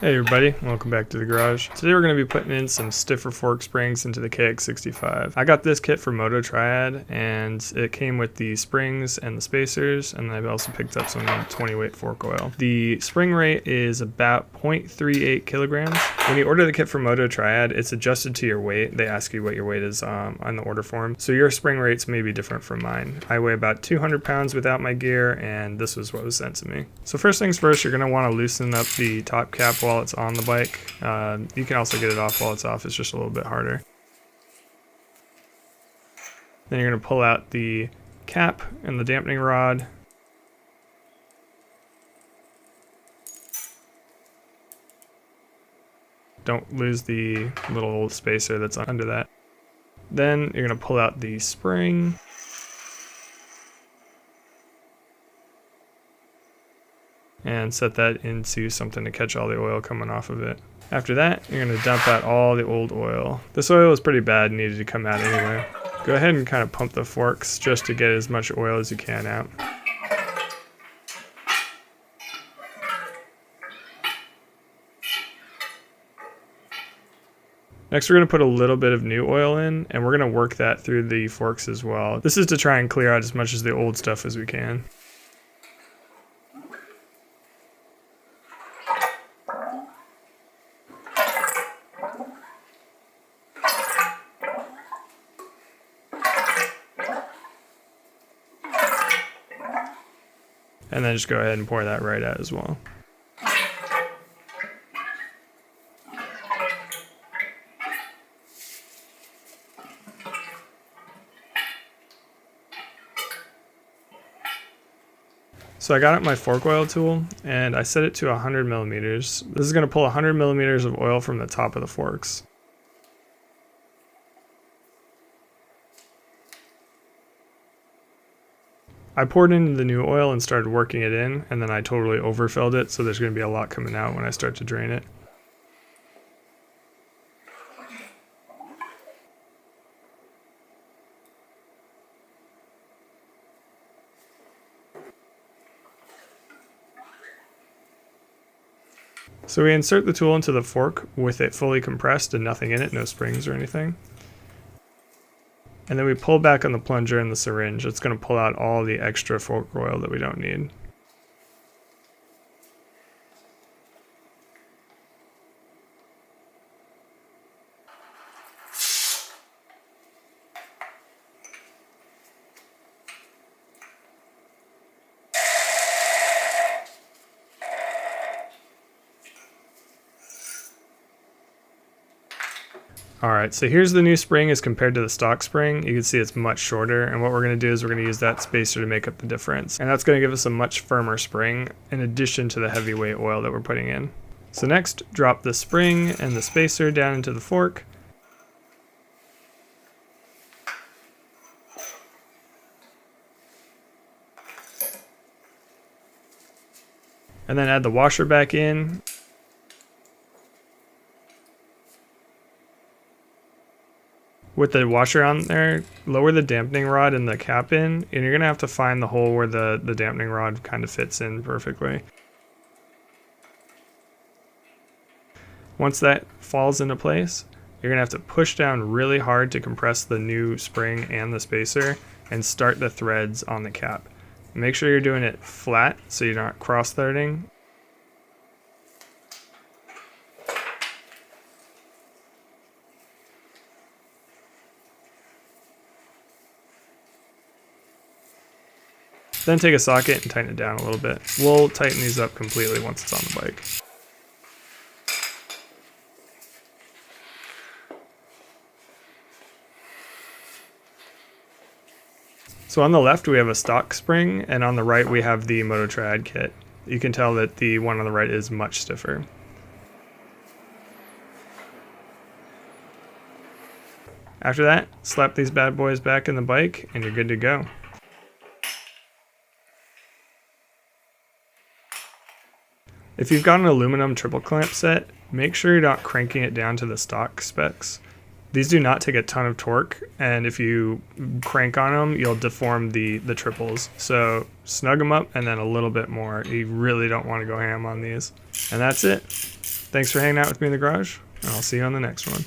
Hey everybody, welcome back to the garage. Today we're going to be putting in some stiffer fork springs into the KX65. I got this kit from MotoTriad and it came with the springs and the spacers, and I've also picked up some 20 weight fork oil. The spring rate is about 0.38 kilograms. When you order the kit from MotoTriad, it's adjusted to your weight. They ask you what your weight is on the order form. So your spring rates may be different from mine. I weigh about 200 pounds without my gear, and this was what was sent to me. So first things first, you're going to want to loosen up the top cap while it's on the bike. You can also get it off while it's off, it's just a little bit harder. Then you're going to pull out the cap and the dampening rod. Don't lose the little spacer that's under that. Then you're going to pull out the spring. And set that into something to catch all the oil coming off of it. After that, you're going to dump out all the old oil. This oil is pretty bad and needed to come out anyway. Go ahead and kind of pump the forks just to get as much oil as you can out. Next, we're going to put a little bit of new oil in, and we're going to work that through the forks as well. This is to try and clear out as much of the old stuff as we can. And then just go ahead and pour that right out as well. So I got out my fork oil tool and I set it to 100 millimeters. This is going to pull 100 millimeters of oil from the top of the forks. I poured in the new oil and started working it in, and then I totally overfilled it, so there's going to be a lot coming out when I start to drain it. So we insert the tool into the fork with it fully compressed and nothing in it, no springs or anything. And then we pull back on the plunger and the syringe. It's going to pull out all the extra fork oil that we don't need. Alright, so here's the new spring as compared to the stock spring. You can see it's much shorter, and what we're going to do is we're going to use that spacer to make up the difference. And that's going to give us a much firmer spring in addition to the heavyweight oil that we're putting in. So next, drop the spring and the spacer down into the fork. And then add the washer back in. With the washer on there, lower the dampening rod and the cap in, and you're going to have to find the hole where the dampening rod kind of fits in perfectly. Once that falls into place, you're going to have to push down really hard to compress the new spring and the spacer and start the threads on the cap. Make sure you're doing it flat so you're not cross-threading. Then take a socket and tighten it down a little bit. We'll tighten these up completely once it's on the bike. So on the left we have a stock spring, and on the right we have the MotoTriad kit. You can tell that the one on the right is much stiffer. After that, slap these bad boys back in the bike and you're good to go. If you've got an aluminum triple clamp set, make sure you're not cranking it down to the stock specs. These do not take a ton of torque, and if you crank on them, you'll deform the triples. So snug them up and then a little bit more. You really don't want to go ham on these. And that's it. Thanks for hanging out with me in the garage, and I'll see you on the next one.